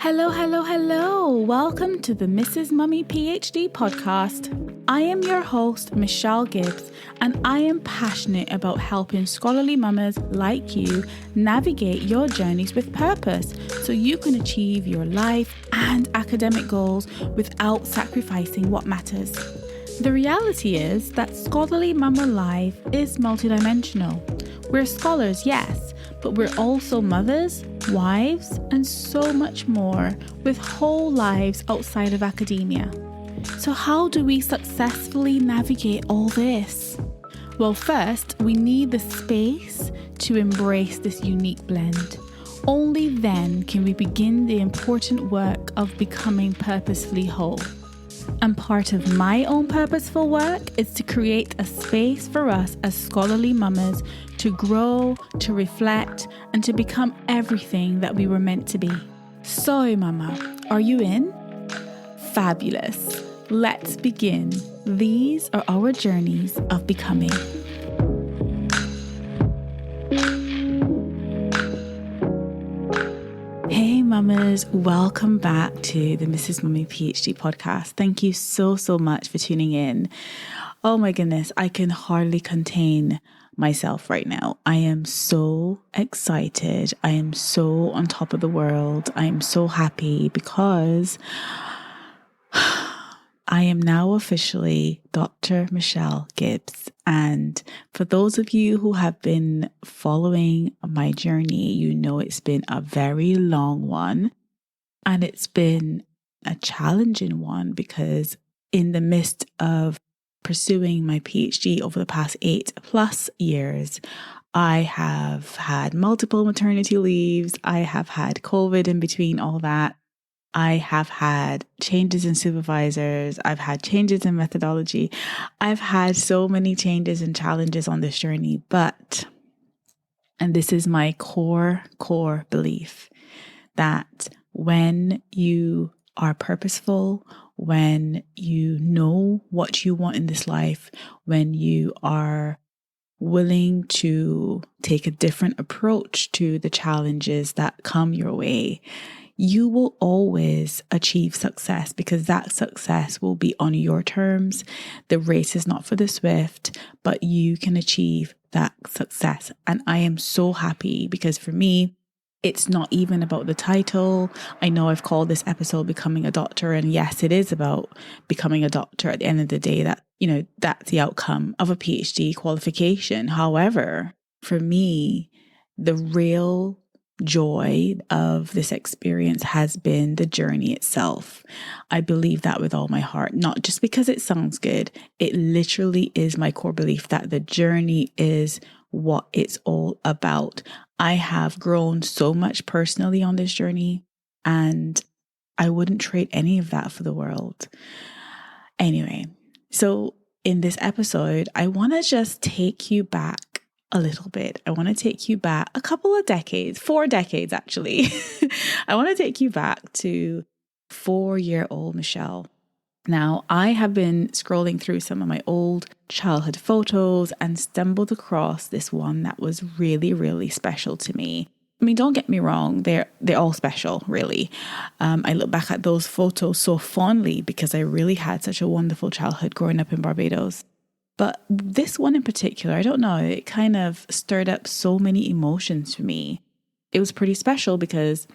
Hello, hello, hello. Welcome to the Mrs. Mummy PhD podcast. I am your host, Michelle Gibbs, and I am passionate about helping scholarly mamas like you navigate your journeys with purpose so you can achieve your life and academic goals without sacrificing what matters. The reality is that scholarly mama life is multidimensional. We're scholars, yes, but we're also mothers, wives, and so much more with whole lives outside of academia. So how do we successfully navigate all this? Well, first, we need the space to embrace this unique blend. Only then can we begin the important work of becoming purposefully whole. And part of my own purposeful work is to create a space for us as scholarly mamas to grow, to reflect, and to become everything that we were meant to be. So, mama, are you in? Fabulous. Let's begin. These are our journeys of becoming. Hey mamas, welcome back to the Mrs. Mummy PhD podcast. Thank you so much for tuning in. Oh my goodness, I can hardly contain myself right now. I am so excited. I am so on top of the world. I am so happy because I am now officially Dr. Michelle Gibbs. And for those of you who have been following my journey, you know it's been a very long one. And it's been a challenging one because in the midst of pursuing my PhD over the past 8+ years, I have had multiple maternity leaves. I have had COVID in between all that. I have had changes in supervisors. I've had changes in methodology. I've had so many changes and challenges on this journey. But, and this is my core belief, that when you are purposeful, when you know what you want in this life, when you are willing to take a different approach to the challenges that come your way, you will always achieve success because that success will be on your terms. The race is not for the swift, but you can achieve that success. And I am so happy because for me, it's not even about the title. I know I've called this episode Becoming a Doctor, and yes, it is about becoming a doctor at the end of the day. That, you know, that's the outcome of a PhD qualification. However, for me, the real joy of this experience has been the journey itself. I believe that with all my heart, not just because it sounds good. It literally is my core belief that the journey is what it's all about. I have grown so much personally on this journey, and I wouldn't trade any of that for the world. Anyway, so in this episode, I want to just take you back a little bit. I want to take you back a couple of decades, 4 decades actually. I want to take you back to 4-year-old Michelle. Now, I have been scrolling through some of my old childhood photos and stumbled across this one that was really special to me. I mean, don't get me wrong, they're all special, really. I look back at those photos so fondly because I really had such a wonderful childhood growing up in Barbados. But this one in particular, I don't know, it kind of stirred up so many emotions for me. It was pretty special because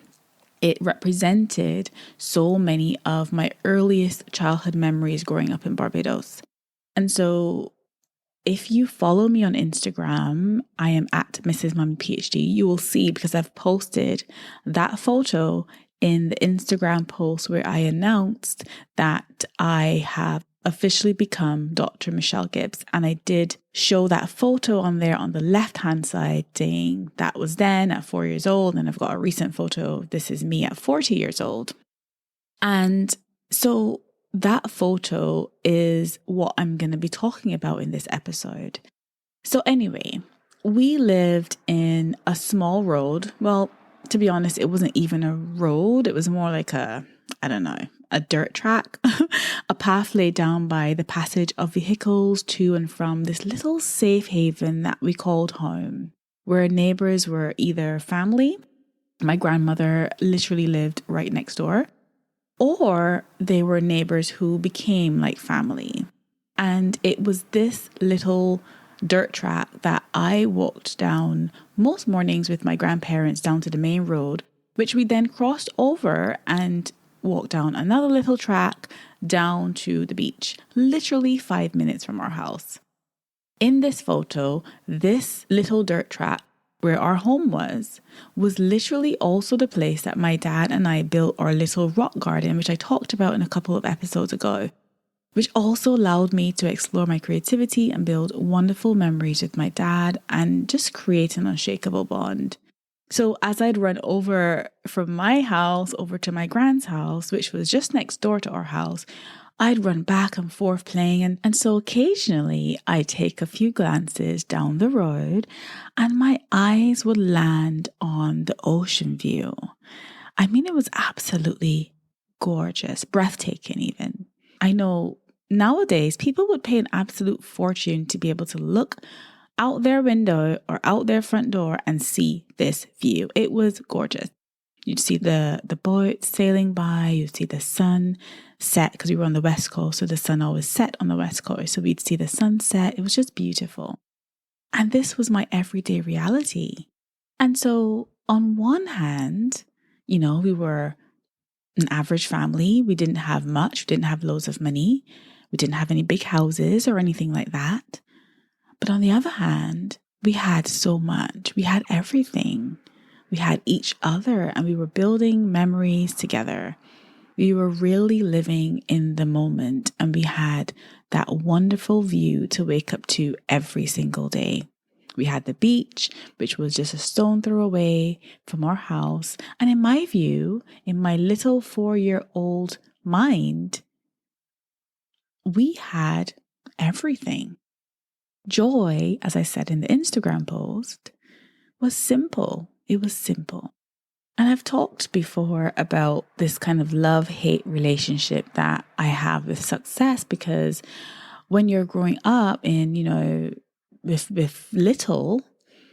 it represented so many of my earliest childhood memories growing up in Barbados. And so if you follow me on Instagram, I am at Mrs. Mummy PhD. You will see, because I've posted that photo in the Instagram post where I announced that I have officially become Dr. Michelle Gibbs. And I did show that photo on there on the left-hand side saying that was then at 4 years old. And I've got a recent photo. This is me at 40 years old. And so that photo is what I'm going to be talking about in this episode. So anyway, we lived in a small road. Well, to be honest, it wasn't even a road. It was more like a dirt track, a path laid down by the passage of vehicles to and from this little safe haven that we called home, where neighbors were either family My grandmother literally lived right next door, or they were neighbors who became like family. And it was this little dirt track that I walked down most mornings with my grandparents down to the main road, which we then crossed over and walked down another little track down to the beach, literally 5 minutes from our house. In this photo, this little dirt track where our home was literally also the place that my dad and I built our little rock garden, which I talked about in a couple of episodes ago, which also allowed me to explore my creativity and build wonderful memories with my dad and just create an unshakable bond. So as I'd run over from my house over to my grand's house, which was just next door to our house, I'd run back and forth playing. And so occasionally I'd take a few glances down the road and my eyes would land on the ocean view. I mean, it was absolutely gorgeous, breathtaking even. I know nowadays people would pay an absolute fortune to be able to look out their window or out their front door and see this view. It was gorgeous. You'd see the boats sailing by, you'd see the sun set, because we were on the west coast, so the sun always set on the west coast. So we'd see the sunset. It was just beautiful. And this was my everyday reality. And so on one hand, we were an average family. We didn't have much. We didn't have loads of money. We didn't have any big houses or anything like that. But on the other hand, we had so much. We had everything. We had each other and we were building memories together. We were really living in the moment and we had that wonderful view to wake up to every single day. We had the beach, which was just a stone throw away from our house. And in my view, in my little 4-year-old mind, we had everything. Joy, as I said in the Instagram post, was simple. It was simple. And I've talked before about this kind of love-hate relationship that I have with success, because when you're growing up in, with little,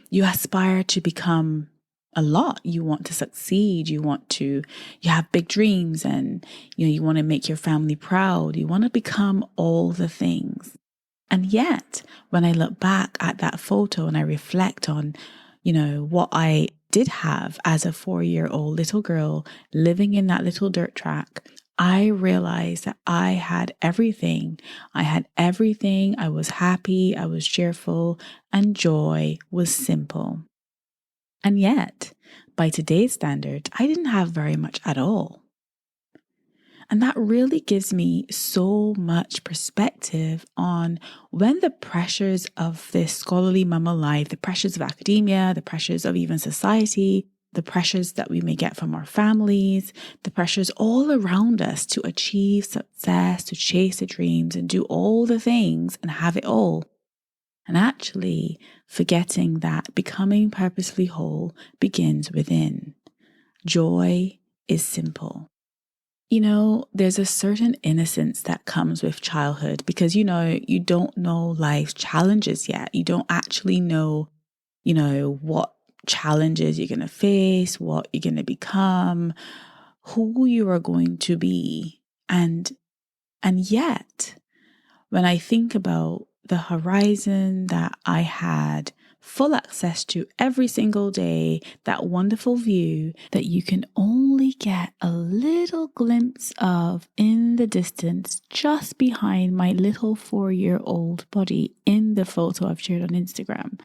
you aspire to become a lot. You want to succeed. You have big dreams and, you want to make your family proud. You want to become all the things. And yet, when I look back at that photo and I reflect on, what I did have as a 4-year-old little girl living in that little dirt track, I realized that I had everything. I had everything. I was happy. I was cheerful, and joy was simple. And yet, by today's standards, I didn't have very much at all. And that really gives me so much perspective on when the pressures of this scholarly mama life, the pressures of academia, the pressures of even society, the pressures that we may get from our families, the pressures all around us to achieve success, to chase the dreams and do all the things and have it all. And actually forgetting that becoming purposely whole begins within. Joy is simple. There's a certain innocence that comes with childhood because, you don't know life's challenges yet. You don't actually know, what challenges you're going to face, what you're going to become, who you are going to be. And yet, when I think about the horizon that I had full access to every single day, that wonderful view that you can only get a little glimpse of in the distance, just behind my little 4-year-old body in the photo I've shared on Instagram.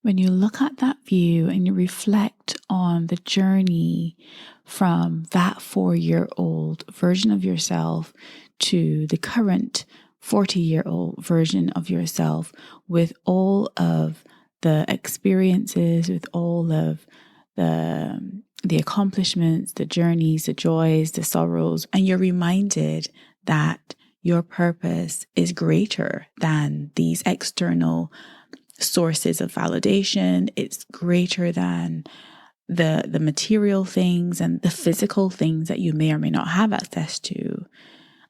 When you look at that view and you reflect on the journey from that 4-year-old version of yourself to the current 40-year-old version of yourself, with all of the experiences, with all of the accomplishments, the journeys, the joys, the sorrows, and you're reminded that your purpose is greater than these external sources of validation. It's greater than the material things and the physical things that you may or may not have access to.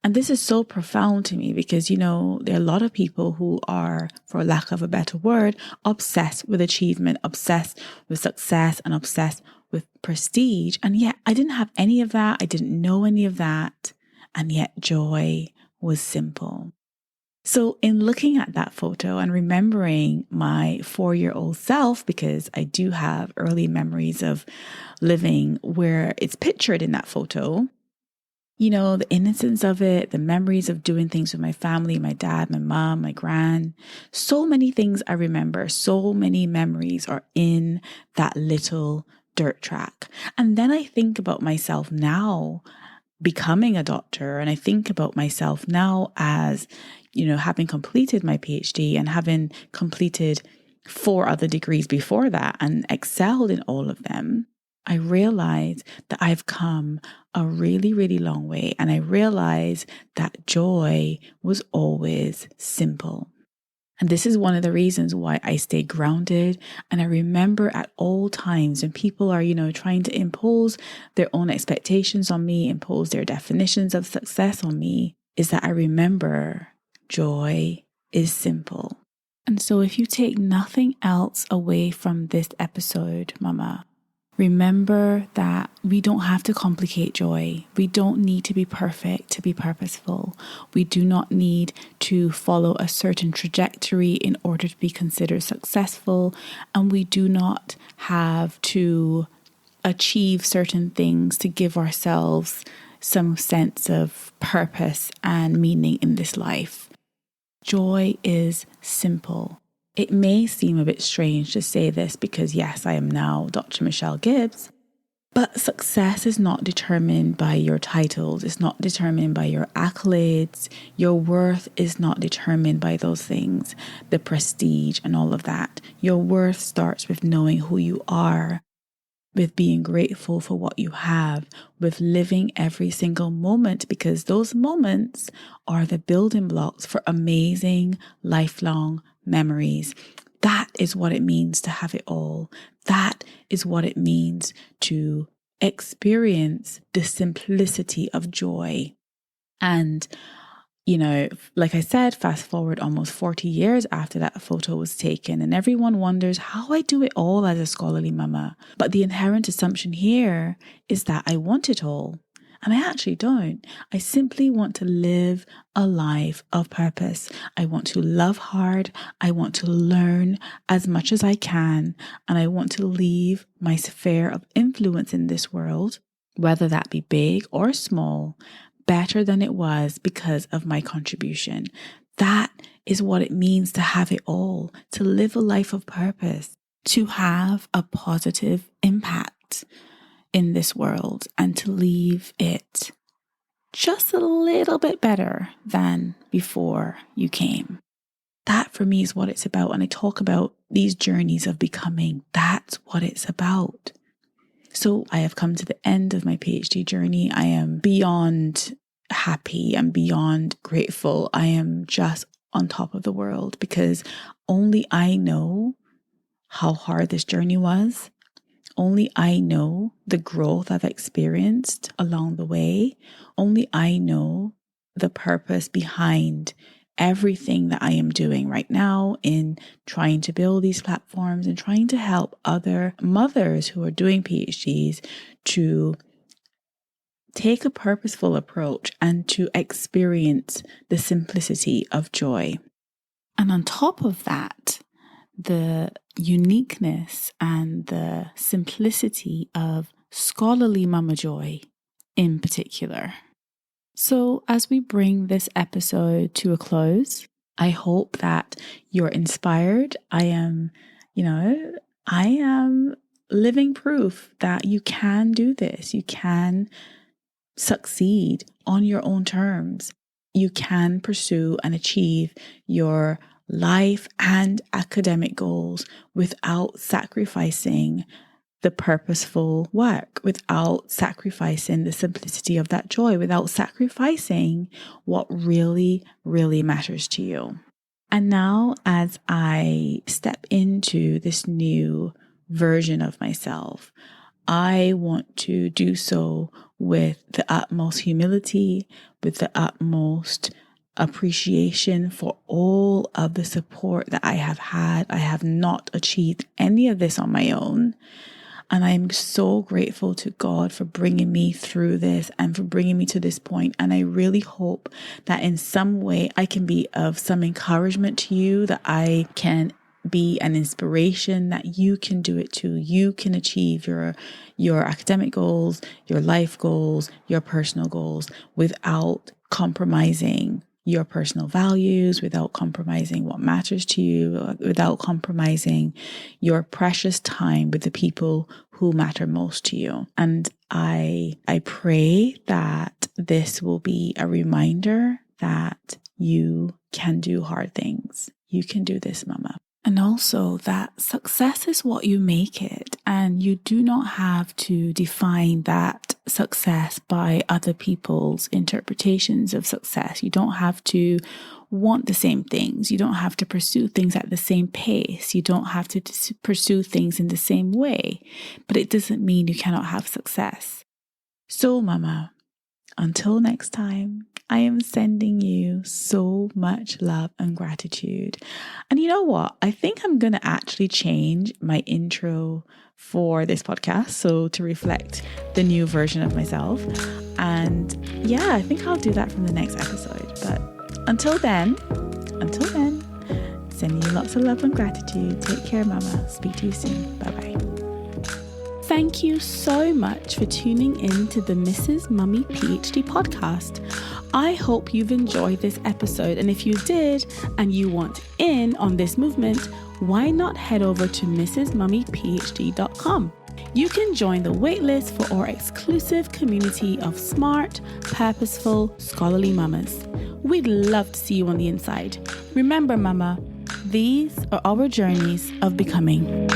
And this is so profound to me because, there are a lot of people who are, for lack of a better word, obsessed with achievement, obsessed with success, and obsessed with prestige. And yet I didn't have any of that. I didn't know any of that. And yet joy was simple. So in looking at that photo and remembering my 4-year-old self, because I do have early memories of living where it's pictured in that photo, the innocence of it, the memories of doing things with my family, my dad, my mom, my gran, so many things I remember, so many memories are in that little dirt track. And then I think about myself now becoming a doctor, and I think about myself now as, having completed my PhD and having completed 4 other degrees before that and excelled in all of them. I realize that I've come a really, really long way. And I realize that joy was always simple. And this is one of the reasons why I stay grounded. And I remember at all times when people are, trying to impose their own expectations on me, impose their definitions of success on me, is that I remember joy is simple. And so if you take nothing else away from this episode, Mama, remember that we don't have to complicate joy. We don't need to be perfect to be purposeful. We do not need to follow a certain trajectory in order to be considered successful. And we do not have to achieve certain things to give ourselves some sense of purpose and meaning in this life. Joy is simple. It may seem a bit strange to say this because, yes, I am now Dr. Michelle Gibbs, but success is not determined by your titles. It's not determined by your accolades. Your worth is not determined by those things, the prestige and all of that. Your worth starts with knowing who you are, with being grateful for what you have, with living every single moment, because those moments are the building blocks for amazing, lifelong memories. That is what it means to have it all. That is what it means to experience the simplicity of joy. And like I said, fast forward almost 40 years after that photo was taken, and everyone wonders how I do it all as a scholarly mama. But the inherent assumption here is that I want it all. And I actually don't. I simply want to live a life of purpose. I want to love hard. I want to learn as much as I can. And I want to leave my sphere of influence in this world, whether that be big or small, better than it was because of my contribution. That is what it means to have it all, to live a life of purpose, to have a positive impact in this world and to leave it just a little bit better than before you came. That for me is what it's about. And I talk about these journeys of becoming. That's what it's about. So I have come to the end of my PhD journey. I am beyond happy and beyond grateful. I am just on top of the world because only I know how hard this journey was. Only I know the growth I've experienced along the way. Only I know the purpose behind everything that I am doing right now in trying to build these platforms and trying to help other mothers who are doing PhDs to take a purposeful approach and to experience the simplicity of joy. And on top of that, the uniqueness and the simplicity of scholarly Mama Joy in particular. So as we bring this episode to a close, I hope that you're inspired. I am living proof that you can do this. You can succeed on your own terms. You can pursue and achieve your life and academic goals without sacrificing the purposeful work, without sacrificing the simplicity of that joy, without sacrificing what really, really matters to you. And now, as I step into this new version of myself, I want to do so with the utmost humility, with the utmost appreciation for all of the support that I have had. I have not achieved any of this on my own. And I'm so grateful to God for bringing me through this and for bringing me to this point. And I really hope that in some way I can be of some encouragement to you, that I can be an inspiration, that you can do it too. You can achieve your academic goals, your life goals, your personal goals without compromising your personal values, without compromising what matters to you, without compromising your precious time with the people who matter most to you. And I pray that this will be a reminder that you can do hard things. You can do this, Mama. And also that success is what you make it, and you do not have to define that success by other people's interpretations of success. You don't have to want the same things. You don't have to pursue things at the same pace. You don't have to pursue things in the same way, but it doesn't mean you cannot have success. So, Mama, until next time, I am sending you so much love and gratitude. And you know what? I think I'm going to actually change my intro for this podcast, so to reflect the new version of myself. And yeah, I think I'll do that from the next episode. But until then, sending you lots of love and gratitude. Take care, Mama. Speak to you soon. Bye-bye. Thank you so much for tuning in to the Mrs. Mummy PhD podcast. I hope you've enjoyed this episode, and if you did and you want in on this movement, why not head over to mrsmummyphd.com. You can join the waitlist for our exclusive community of smart, purposeful, scholarly mamas. We'd love to see you on the inside. Remember, Mama, these are our journeys of becoming.